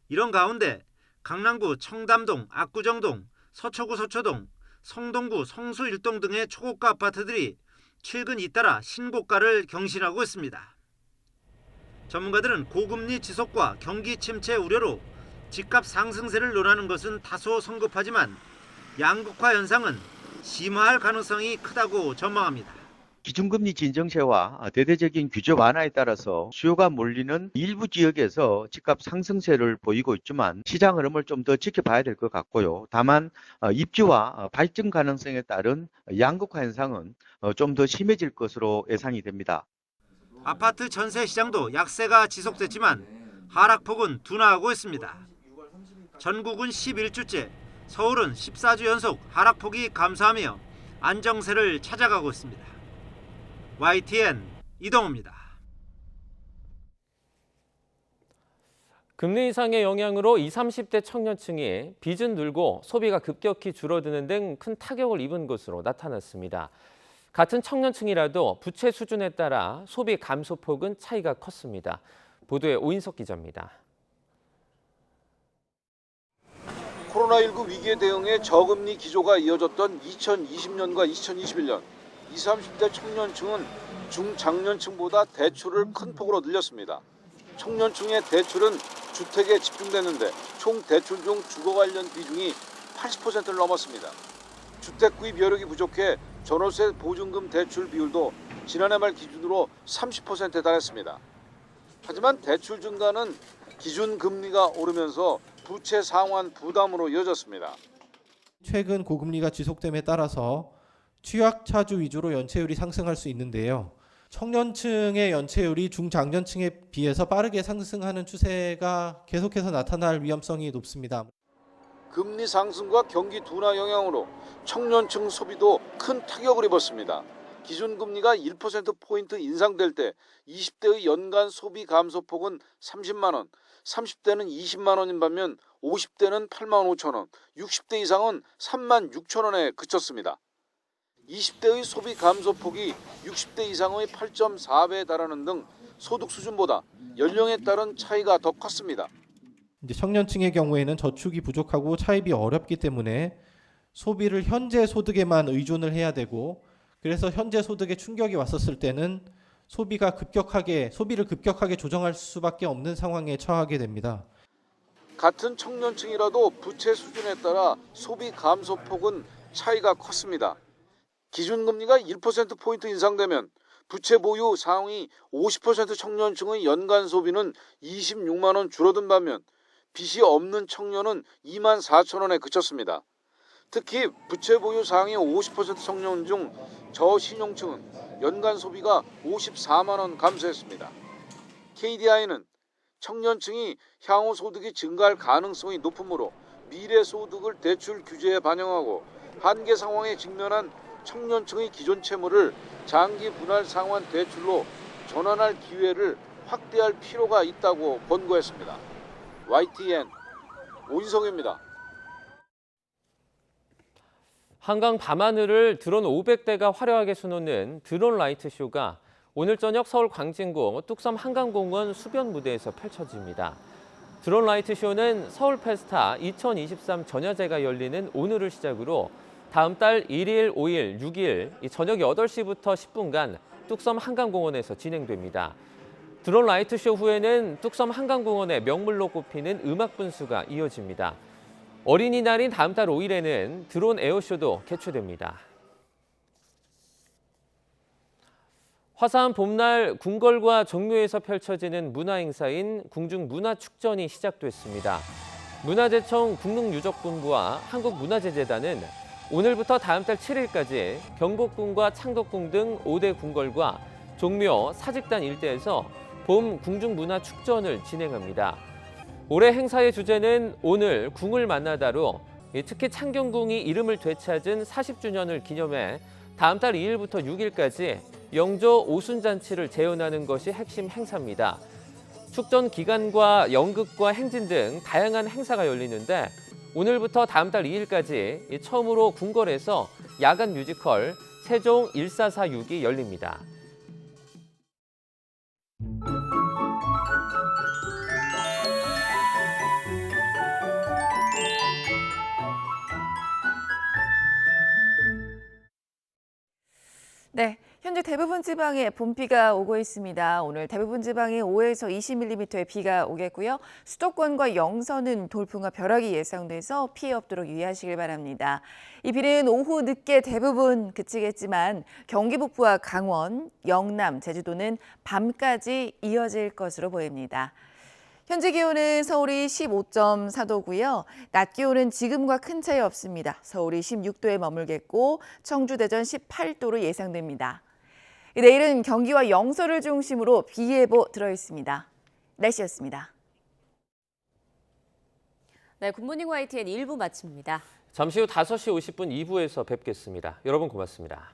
S25: 이런 가운데 강남구 청담동, 압구정동, 서초구 서초동, 성동구 성수 1동 등의 초고가 아파트들이 최근 잇따라 신고가를 경신하고 있습니다. 전문가들은 고금리 지속과 경기 침체 우려로 집값 상승세를 논하는 것은 다소 성급하지만 양극화 현상은 심화할 가능성이 크다고 전망합니다.
S4: 기준금리 진정세와 대대적인 규제 완화에 따라서 수요가 몰리는 일부 지역에서 집값 상승세를 보이고 있지만 시장 흐름을 좀 더 지켜봐야 될 것 같고요. 다만 입지와 발전 가능성에 따른 양극화 현상은 좀 더 심해질 것으로 예상이 됩니다.
S25: 아파트 전세 시장도 약세가 지속됐지만 하락폭은 둔화하고 있습니다. 전국은 11주째, 서울은 14주 연속 하락폭이 감소하며 안정세를 찾아가고 있습니다. YTN 이동호입니다.
S2: 금리 인상의 영향으로 20, 30대 청년층이 빚은 늘고 소비가 급격히 줄어드는 등 큰 타격을 입은 것으로 나타났습니다. 같은 청년층이라도 부채 수준에 따라 소비 감소폭은 차이가 컸습니다. 보도에 오인석 기자입니다.
S6: 코로나19 위기에 대응해 저금리 기조가 이어졌던 2020년과 2021년, 20, 30대 청년층은 중장년층보다 대출을 큰 폭으로 늘렸습니다. 청년층의 대출은 주택에 집중됐는데 총 대출 중 주거 관련 비중이 80%를 넘었습니다. 주택 구입 여력이 부족해 전월세 보증금 대출 비율도 지난해 말 기준으로 30%에 달했습니다. 하지만 대출 증가는 기준 금리가 오르면서 부채 상환 부담으로 이어졌습니다.
S7: 최근 고금리가 지속됨에 따라서 취약차주 위주로 연체율이 상승할 수 있는데요. 청년층의 연체율이 중장년층에 비해서 빠르게 상승하는 추세가 계속해서 나타날 위험성이 높습니다.
S6: 금리 상승과 경기 둔화 영향으로 청년층 소비도 큰 타격을 입었습니다. 기준금리가 1%포인트 인상될 때 20대의 연간 소비 감소폭은 30만 원, 30대는 20만 원인 반면 50대는 8만 5천 원, 60대 이상은 3만 6천 원에 그쳤습니다. 20대의 소비 감소폭이 60대 이상의 8.4배에 달하는 등 소득 수준보다 연령에 따른 차이가 더 컸습니다.
S7: 이제 청년층의 경우에는 저축이 부족하고 차입이 어렵기 때문에 소비를 현재 소득에만 의존을 해야 되고, 그래서 현재 소득에 충격이 왔었을 때는 소비를 급격하게 조정할 수밖에 없는 상황에 처하게 됩니다.
S6: 같은 청년층이라도 부채 수준에 따라 소비 감소폭은 차이가 컸습니다. 기준금리가 1%포인트 인상되면 부채 보유 상위 50% 청년층의 연간 소비는 26만 원 줄어든 반면 빚이 없는 청년은 2만 4천 원에 그쳤습니다. 특히 부채 보유 상위 50% 청년 중 저신용층은 연간 소비가 54만 원 감소했습니다. KDI는 청년층이 향후 소득이 증가할 가능성이 높으므로 미래 소득을 대출 규제에 반영하고 한계 상황에 직면한 청년층의 기존 채무를 장기 분할 상환 대출로 전환할 기회를 확대할 필요가 있다고 권고했습니다. YTN 오인성입니다.
S2: 한강 밤하늘을 드론 500대가 화려하게 수놓는 드론 라이트 쇼가 오늘 저녁 서울 광진구 뚝섬 한강공원 수변 무대에서 펼쳐집니다. 드론 라이트 쇼는 서울 페스타 2023 전야제가 열리는 오늘을 시작으로 다음 달 1일, 5일, 6일 저녁 8시부터 10분간 뚝섬 한강공원에서 진행됩니다. 드론 라이트 쇼 후에는 뚝섬 한강공원의 명물로 꼽히는 음악 분수가 이어집니다. 어린이날인 다음 달 5일에는 드론 에어쇼도 개최됩니다. 화사한 봄날 궁궐과 종묘에서 펼쳐지는 문화행사인 궁중문화축전이 시작됐습니다. 문화재청 국능유적본부와 한국문화재재단은 오늘부터 다음 달 7일까지 경복궁과 창덕궁 등 5대 궁궐과 종묘, 사직단 일대에서 봄 궁중문화축전을 진행합니다. 올해 행사의 주제는 오늘 궁을 만나다로 특히 창경궁이 이름을 되찾은 40주년을 기념해 다음 달 2일부터 6일까지 영조 오순잔치를 재현하는 것이 핵심 행사입니다. 축전 기간과 연극과 행진 등 다양한 행사가 열리는데 오늘부터 다음 달 2일까지 처음으로 궁궐에서 야간 뮤지컬 세종 1446이 열립니다.
S5: 네, 현재 대부분 지방에 봄비가 오고 있습니다. 오늘 대부분 지방에 5에서 20mm의 비가 오겠고요. 수도권과 영서는 돌풍과 벼락이 예상돼서 피해 없도록 유의하시길 바랍니다. 이 비는 오후 늦게 대부분 그치겠지만 경기 북부와 강원, 영남, 제주도는 밤까지 이어질 것으로 보입니다. 현재 기온은 서울이 15.4도고요. 낮 기온은 지금과 큰 차이 없습니다. 서울이 16도에 머물겠고 청주, 대전 18도로 예상됩니다. 내일은 경기와 영서를 중심으로 비 예보 들어있습니다. 날씨였습니다.
S1: 네, 굿모닝 YTN 1부 마칩니다.
S2: 잠시 후 5시 50분 2부에서 뵙겠습니다. 여러분 고맙습니다.